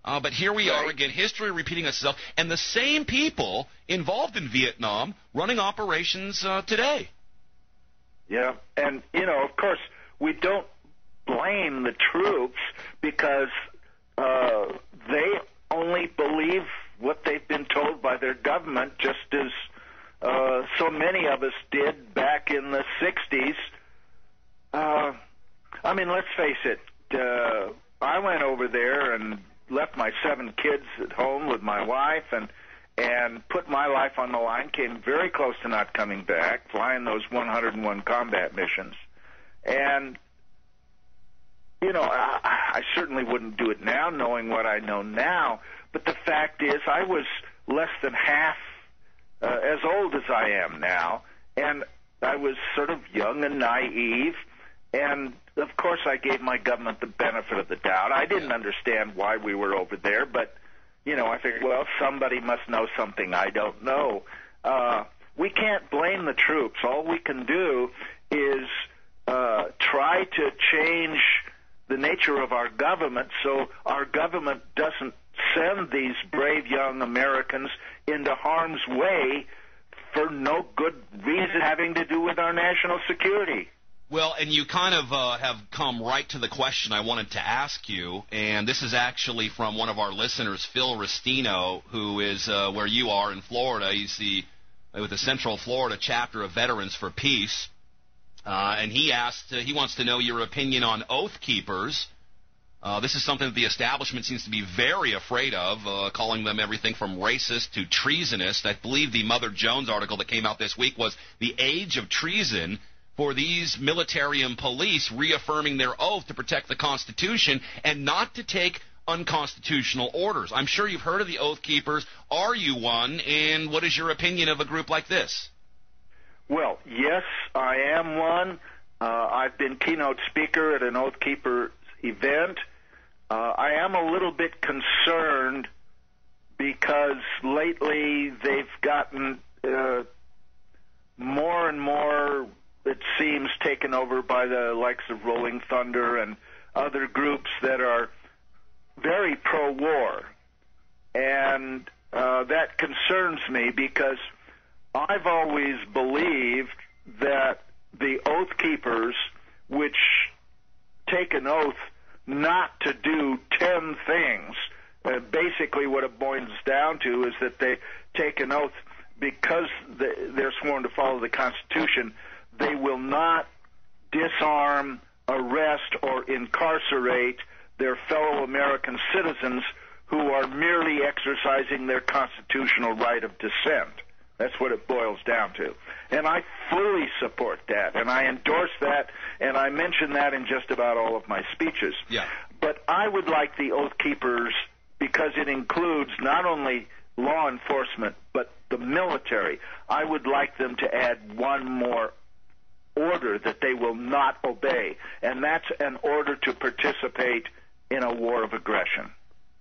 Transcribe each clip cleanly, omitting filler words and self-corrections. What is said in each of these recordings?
But here we are again, history repeating itself, and the same people involved in Vietnam running operations today. Yeah, and, of course, we don't blame the troops because they only believe what they've been told by their government, just as so many of us did back in the 60s. Let's face it, I went over there and left my 7 kids at home with my wife and put my life on the line, came very close to not coming back, flying those 101 combat missions. And, I certainly wouldn't do it now, knowing what I know now. But the fact is, I was less than half as old as I am now, and I was sort of young and naive, and of course I gave my government the benefit of the doubt. I didn't understand why we were over there, but, I figured, well, somebody must know something I don't know. We can't blame the troops. All we can do is try to change the nature of our government so our government doesn't send these brave young Americans into harm's way for no good reason having to do with our national security. Well, and you kind of have come right to the question I wanted to ask you, and this is actually from one of our listeners, Phil Restino, who is where you are in Florida. He's with the Central Florida chapter of Veterans for Peace, and he wants to know your opinion on Oath Keepers. This is something that the establishment seems to be very afraid of, calling them everything from racist to treasonous. I believe the Mother Jones article that came out this week was The Age of Treason, for these military and police reaffirming their oath to protect the Constitution and not to take unconstitutional orders. I'm sure you've heard of the Oath Keepers. Are you one, and what is your opinion of a group like this? Well, yes, I am one. I've been keynote speaker at an Oath Keeper event. I am a little bit concerned because lately they've gotten more and more, it seems, taken over by the likes of Rolling Thunder and other groups that are very pro-war. And that concerns me because I've always believed that the Oath Keepers, which take an oath not to do 10 things, basically what it boils down to is that they take an oath because they're sworn to follow the Constitution. They will not disarm, arrest, or incarcerate their fellow American citizens who are merely exercising their constitutional right of dissent. That's what it boils down to. And I fully support that, and I endorse that, and I mention that in just about all of my speeches. Yeah. But I would like the Oath Keepers, because it includes not only law enforcement, but the military, I would like them to add one more order that they will not obey, and that's an order to participate in a war of aggression.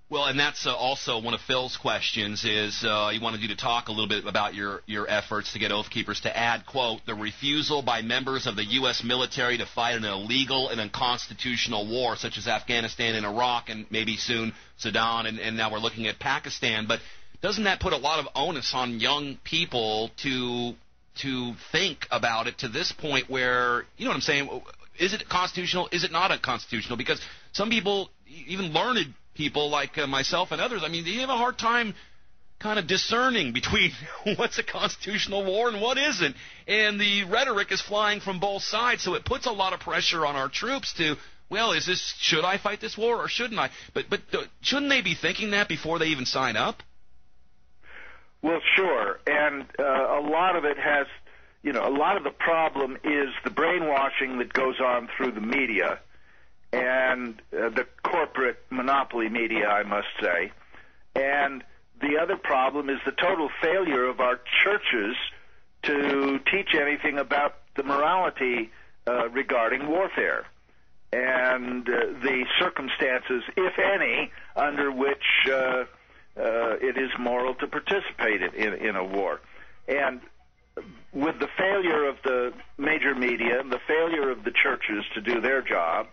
Well, and that's also one of Phil's questions is he wanted you to talk a little bit about your efforts to get Oath Keepers to add, quote, the refusal by members of the U.S. military to fight an illegal and unconstitutional war such as Afghanistan and Iraq and maybe soon Sudan, and now we're looking at Pakistan. But doesn't that put a lot of onus on young people to think about it to this point where, you know what I'm saying, is it constitutional, is it not unconstitutional? Because some people, even learned people like myself and others, I mean, they have a hard time kind of discerning between what's a constitutional war and what isn't. And the rhetoric is flying from both sides, so it puts a lot of pressure on our troops to, well, should I fight this war or shouldn't I? But shouldn't they be thinking that before they even sign up? Well, sure, and a lot of it has, a lot of the problem is the brainwashing that goes on through the media and the corporate monopoly media, I must say. And the other problem is the total failure of our churches to teach anything about the morality regarding warfare and the circumstances, if any, under which it is moral to participate in a war. And with the failure of the major media and the failure of the churches to do their job,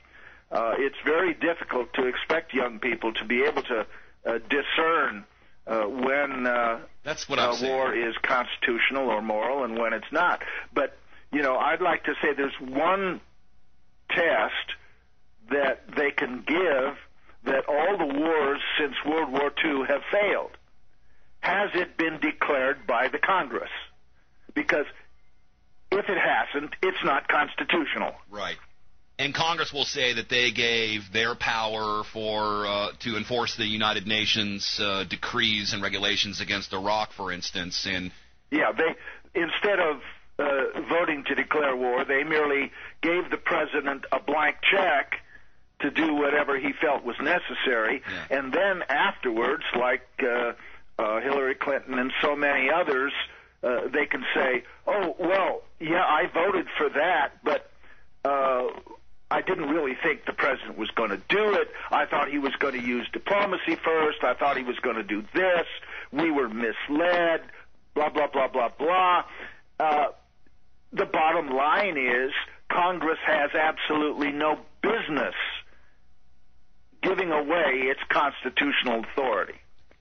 it's very difficult to expect young people to be able to discern when that's what I'm saying. War is constitutional or moral and when it's not. But, I'd like to say there's one test that they can give that all the wars since World War II have failed. Has it been declared by the Congress? Because if it hasn't, it's not constitutional. Right. And Congress will say that they gave their power to enforce the United Nations decrees and regulations against Iraq, for instance. And they instead of voting to declare war, they merely gave the president a blank check to do whatever he felt was necessary, and then afterwards, like Hillary Clinton and so many others, they can say, "Oh, well, yeah, I voted for that, but I didn't really think the president was going to do it. I thought he was going to use diplomacy first. I thought he was going to do this. We were misled, blah, blah, blah, blah, blah." The bottom line is Congress has absolutely no business giving away its constitutional authority.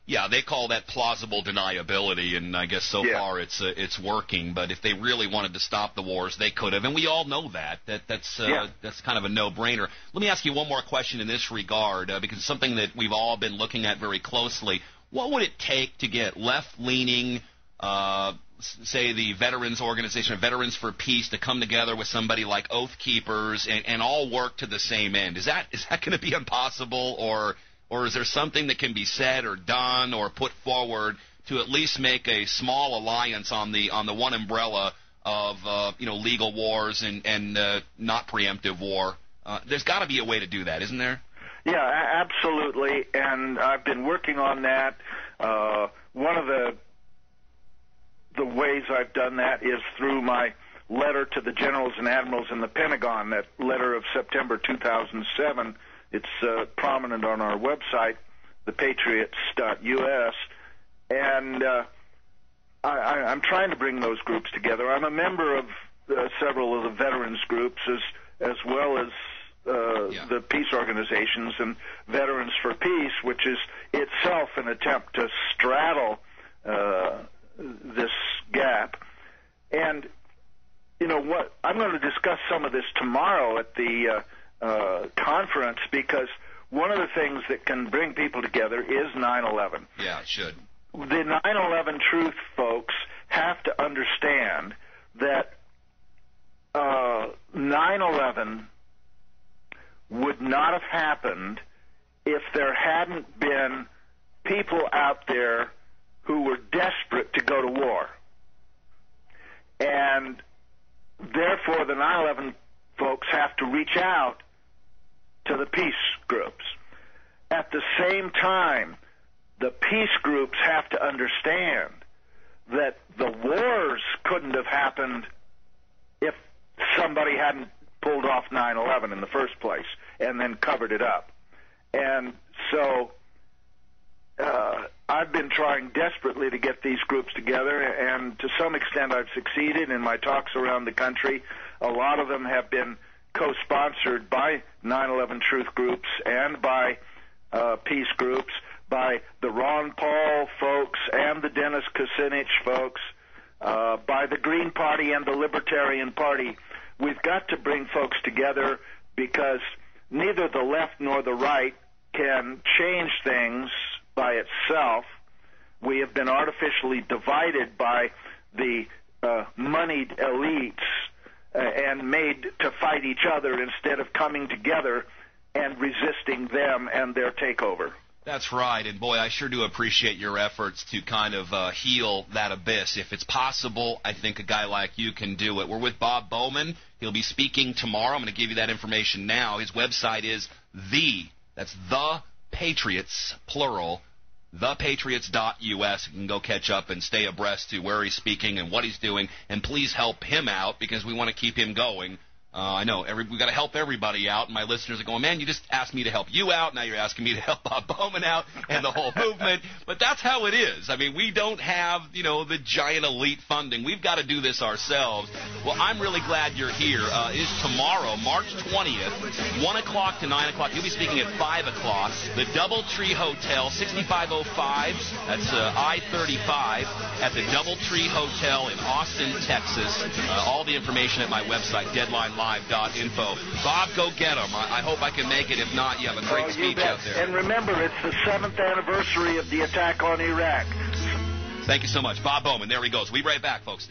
Yeah, they call that plausible deniability, and I guess so far it's working. But if they really wanted to stop the wars, they could have, and we all know that's kind of a no-brainer. Let me ask you one more question in this regard, because it's something that we've all been looking at very closely. What would it take to get left-leaning, say the Veterans Organization, Veterans for Peace, to come together with somebody like Oath Keepers and all work to the same end? Is that going to be impossible, or is there something that can be said or done or put forward to at least make a small alliance on the one umbrella of legal wars and not preemptive war? There's got to be a way to do that, isn't there? Yeah, absolutely, and I've been working on that. One of the ways I've done that is through my letter to the generals and admirals in the Pentagon, that letter of September 2007. It's prominent on our website, thepatriots.us, and I'm trying to bring those groups together. I'm a member of several of the veterans groups as well as the peace organizations and Veterans for Peace, which is itself an attempt to straddle this gap. And what, I'm going to discuss some of this tomorrow at the conference, because one of the things that can bring people together is 9/11. Yeah, it should. The 9/11 truth folks have to understand that 9/11 would not have happened if there hadn't been people out there who were desperate to go to war. And therefore, the 9/11 folks have to reach out to the peace groups. At the same time, the peace groups have to understand that the wars couldn't have happened if somebody hadn't pulled off 9/11 in the first place and then covered it up. And so I've been trying desperately to get these groups together, and to some extent I've succeeded in my talks around the country. A lot of them have been co-sponsored by 9/11 truth groups and by peace groups, by the Ron Paul folks and the Dennis Kucinich folks, by the Green Party and the Libertarian Party. We've got to bring folks together, because neither the left nor the right can change things by itself. We have been artificially divided by the moneyed elites and made to fight each other instead of coming together and resisting them and their takeover. That's right, and boy, I sure do appreciate your efforts to kind of heal that abyss. If it's possible, I think a guy like you can do it. We're with Bob Bowman. He'll be speaking tomorrow. I'm going to give you that information now. His website is that's The Patriots, plural, thepatriots.us. You can go catch up and stay abreast to where he's speaking and what he's doing, and please help him out, because we want to keep him going. I know we've got to help everybody out, and my listeners are going, man, you just asked me to help you out. Now you're asking me to help Bob Bowman out and the whole movement. But that's how it is. I mean, we don't have, the giant elite funding. We've got to do this ourselves. Well, I'm really glad you're here. It is tomorrow, March 20th, 1 o'clock to 9 o'clock. You'll be speaking at 5 o'clock. The Doubletree Hotel, 6505. That's I-35 at the Doubletree Hotel in Austin, Texas. All the information at my website, deadlinelive.info. Bob, go get them. I hope I can make it. If not, you have a great speech out there. And remember, it's the 7th anniversary of the attack on Iraq. Thank you so much. Bob Bowman, there he goes. We'll be right back, folks.